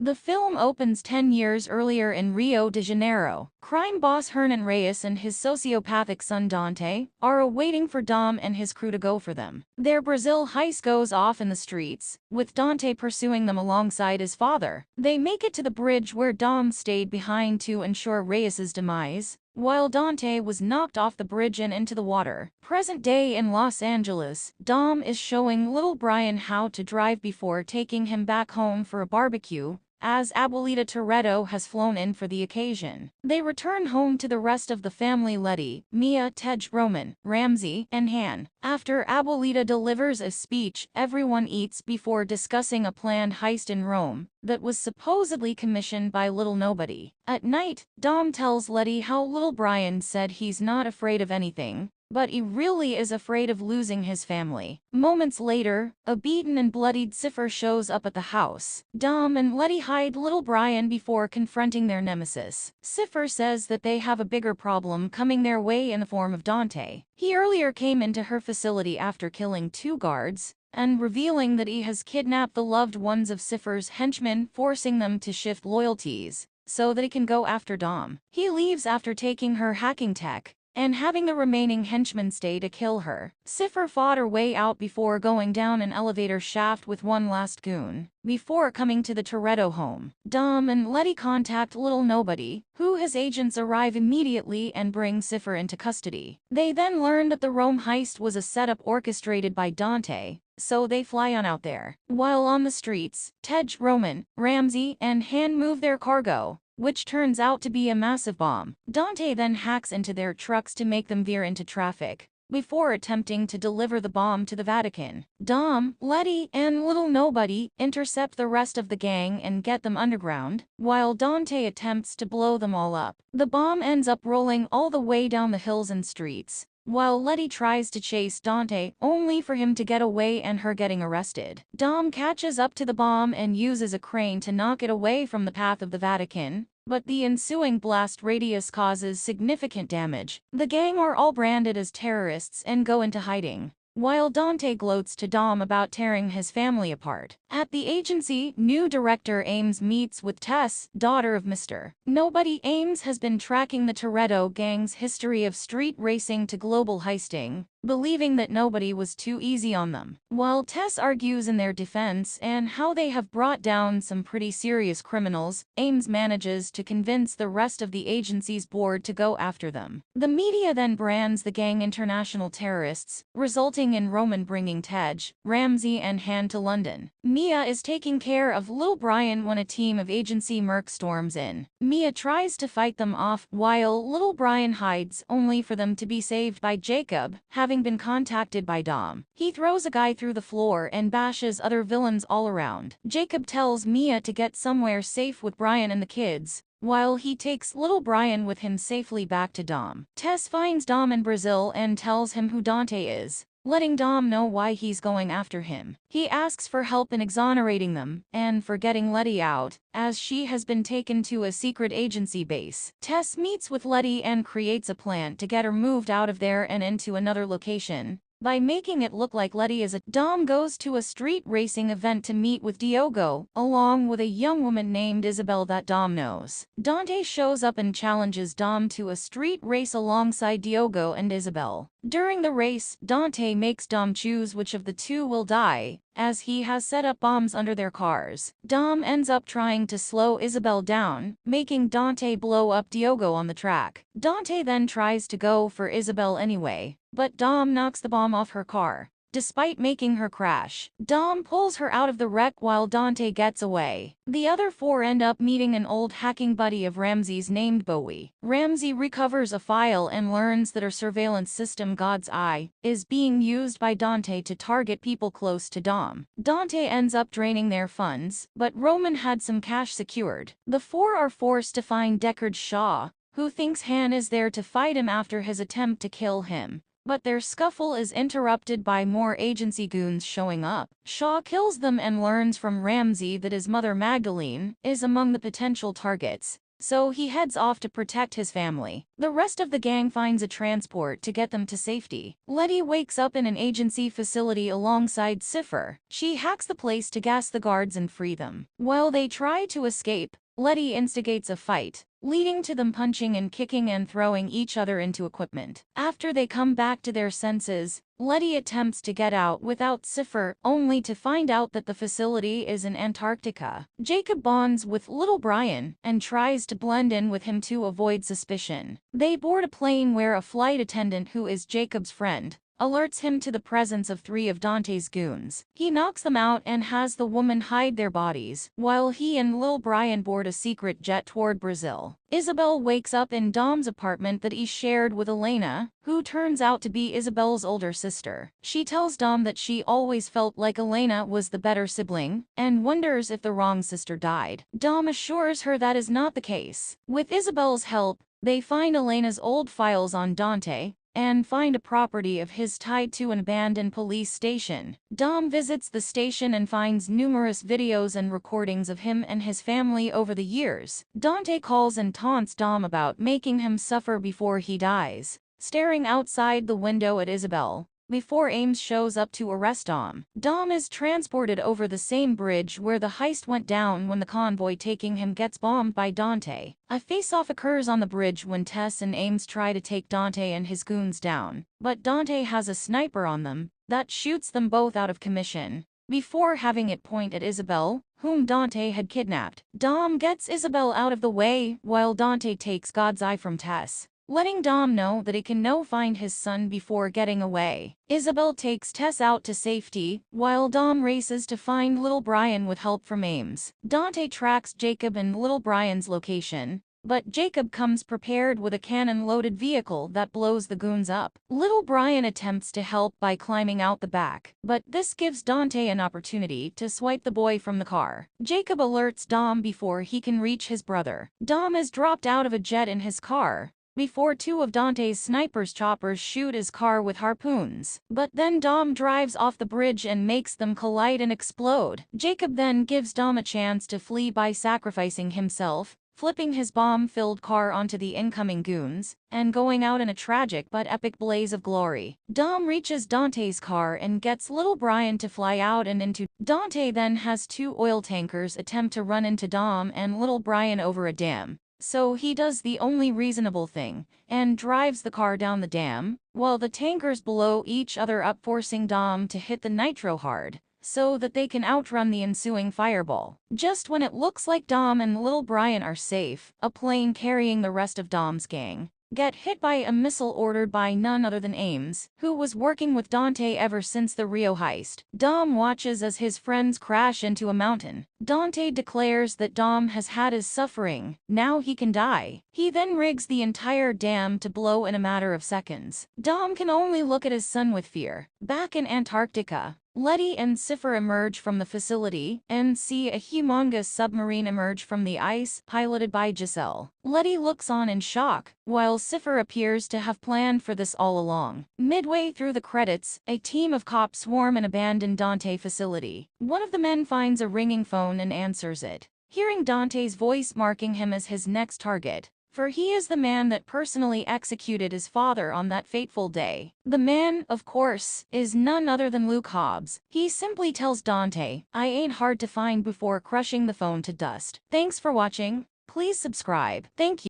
The film opens 10 years earlier in Rio de Janeiro. Crime boss Hernan Reyes and his sociopathic son Dante are waiting for Dom and his crew to go for them. Their Brazil heist goes off in the streets, with Dante pursuing them alongside his father. They make it to the bridge where Dom stayed behind to ensure Reyes's demise, while Dante was knocked off the bridge and into the water. Present day in Los Angeles, Dom is showing little Brian how to drive before taking him back home for a barbecue, as Abuelita Toretto has flown in for the occasion. They return home to the rest of the family: Letty, Mia, Tej, Roman, Ramsey, and Han. After Abuelita delivers a speech, everyone eats before discussing a planned heist in Rome that was supposedly commissioned by Little Nobody. At night, Dom tells Letty how little Brian said he's not afraid of anything, but he really is afraid of losing his family. Moments later, a beaten and bloodied Cipher shows up at the house. Dom and Letty hide little Brian before confronting their nemesis. Cipher says that they have a bigger problem coming their way in the form of Dante. He earlier came into her facility after killing 2 guards, and revealing that he has kidnapped the loved ones of Cipher's henchmen, forcing them to shift loyalties so that he can go after Dom. He leaves after taking her hacking tech, and having the remaining henchmen stay to kill her. Cipher fought her way out before going down an elevator shaft with one last goon, before coming to the Toretto home. Dom and Letty contact Little Nobody, who his agents arrive immediately and bring Cipher into custody. They then learn that the Rome heist was a setup orchestrated by Dante, so they fly on out there. While on the streets, Tej, Roman, Ramsey, and Han move their cargo, which turns out to be a massive bomb. Dante then hacks into their trucks to make them veer into traffic, before attempting to deliver the bomb to the Vatican. Dom, Letty, and Little Nobody intercept the rest of the gang and get them underground, while Dante attempts to blow them all up. The bomb ends up rolling all the way down the hills and streets, while Letty tries to chase Dante, only for him to get away and her getting arrested. Dom catches up to the bomb and uses a crane to knock it away from the path of the Vatican, but the ensuing blast radius causes significant damage. The gang are all branded as terrorists and go into hiding, while Dante gloats to Dom about tearing his family apart. At the agency, new director Ames meets with Tess, daughter of Mr. Nobody. Ames has been tracking the Toretto gang's history of street racing to global heisting, believing that Nobody was too easy on them. While Tess argues in their defense and how they have brought down some pretty serious criminals, Ames manages to convince the rest of the agency's board to go after them. The media then brands the gang international terrorists, resulting in Roman bringing Tej, Ramsey, and Han to London. Mia is taking care of little Brian when a team of agency mercs storms in. Mia tries to fight them off, while little Brian hides, only for them to be saved by Jacob, having been contacted by Dom. He throws a guy through the floor and bashes other villains all around. Jacob tells Mia to get somewhere safe with Brian and the kids, while he takes little Brian with him safely back to Dom. Tess finds Dom in Brazil and tells him who Dante is, letting Dom know why he's going after him. He asks for help in exonerating them, and for getting Letty out, as she has been taken to a secret agency base. Tess meets with Letty and creates a plan to get her moved out of there and into another location, by making it look like Letty is a— Dom goes to a street racing event to meet with Diogo, along with a young woman named Isabel that Dom knows. Dante shows up and challenges Dom to a street race alongside Diogo and Isabel. During the race, Dante makes Dom choose which of the two will die, as he has set up bombs under their cars. Dom ends up trying to slow Isabel down, making Dante blow up Diogo on the track. Dante then tries to go for Isabel anyway, but Dom knocks the bomb off her car. Despite making her crash, Dom pulls her out of the wreck while Dante gets away. The other 4 end up meeting an old hacking buddy of Ramsey's named Bowie. Ramsey recovers a file and learns that her surveillance system, God's Eye, is being used by Dante to target people close to Dom. Dante ends up draining their funds, but Roman had some cash secured. The 4 are forced to find Deckard Shaw, who thinks Han is there to fight him after his attempt to kill him. But their scuffle is interrupted by more agency goons showing up. Shaw kills them and learns from Ramsey that his mother Magdalene is among the potential targets, so he heads off to protect his family. The rest of the gang finds a transport to get them to safety. Letty wakes up in an agency facility alongside Cipher. She hacks the place to gas the guards and free them. While they try to escape, Letty instigates a fight, leading to them punching and kicking and throwing each other into equipment. After they come back to their senses, Letty attempts to get out without Cipher, only to find out that the facility is in Antarctica. Jacob bonds with little Brian and tries to blend in with him to avoid suspicion. They board a plane where a flight attendant who is Jacob's friend alerts him to the presence of 3 of Dante's goons. He knocks them out and has the woman hide their bodies, while he and Lil Brian board a secret jet toward Brazil. Isabel wakes up in Dom's apartment that he shared with Elena, who turns out to be Isabel's older sister. She tells Dom that she always felt like Elena was the better sibling, and wonders if the wrong sister died. Dom assures her that is not the case. With Isabel's help, they find Elena's old files on Dante, and find a property of his tied to an abandoned police station. Dom visits the station and finds numerous videos and recordings of him and his family over the years. Dante calls and taunts Dom about making him suffer before he dies, staring outside the window at Isabel before Ames shows up to arrest Dom. Dom is transported over the same bridge where the heist went down when the convoy taking him gets bombed by Dante. A face-off occurs on the bridge when Tess and Ames try to take Dante and his goons down, but Dante has a sniper on them that shoots them both out of commission before having it point at Isabel, whom Dante had kidnapped. Dom gets Isabel out of the way while Dante takes God's eye from Tess, letting Dom know that he can find his son before getting away. Isabel takes Tess out to safety, while Dom races to find little Brian with help from Ames. Dante tracks Jacob and little Brian's location, but Jacob comes prepared with a cannon-loaded vehicle that blows the goons up. Little Brian attempts to help by climbing out the back, but this gives Dante an opportunity to swipe the boy from the car. Jacob alerts Dom before he can reach his brother. Dom is dropped out of a jet in his car before 2 of Dante's sniper's choppers shoot his car with harpoons. But then Dom drives off the bridge and makes them collide and explode. Jacob then gives Dom a chance to flee by sacrificing himself, flipping his bomb-filled car onto the incoming goons, and going out in a tragic but epic blaze of glory. Dom reaches Dante's car and gets little Brian to fly out and into. Dante then has 2 oil tankers attempt to run into Dom and little Brian over a dam. So he does the only reasonable thing, and drives the car down the dam, while the tankers blow each other up, forcing Dom to hit the nitro hard, so that they can outrun the ensuing fireball. Just when it looks like Dom and little Brian are safe, a plane carrying the rest of Dom's gang get hit by a missile ordered by none other than Ames, who was working with Dante ever since the Rio heist. Dom watches as his friends crash into a mountain. Dante declares that Dom has had his suffering, now he can die. He then rigs the entire dam to blow in a matter of seconds. Dom can only look at his son with fear. Back in Antarctica, Letty and Cipher emerge from the facility and see a humongous submarine emerge from the ice, piloted by Giselle. Letty looks on in shock, while Cipher appears to have planned for this all along. Midway through the credits, a team of cops swarm an abandoned Dante facility. One of the men finds a ringing phone and answers it, hearing Dante's voice marking him as his next target, for he is the man that personally executed his father on that fateful day. The man, of course, is none other than Luke Hobbs. He simply tells Dante, "I ain't hard to find," before crushing the phone to dust. Thanks for watching. Please subscribe. Thank you.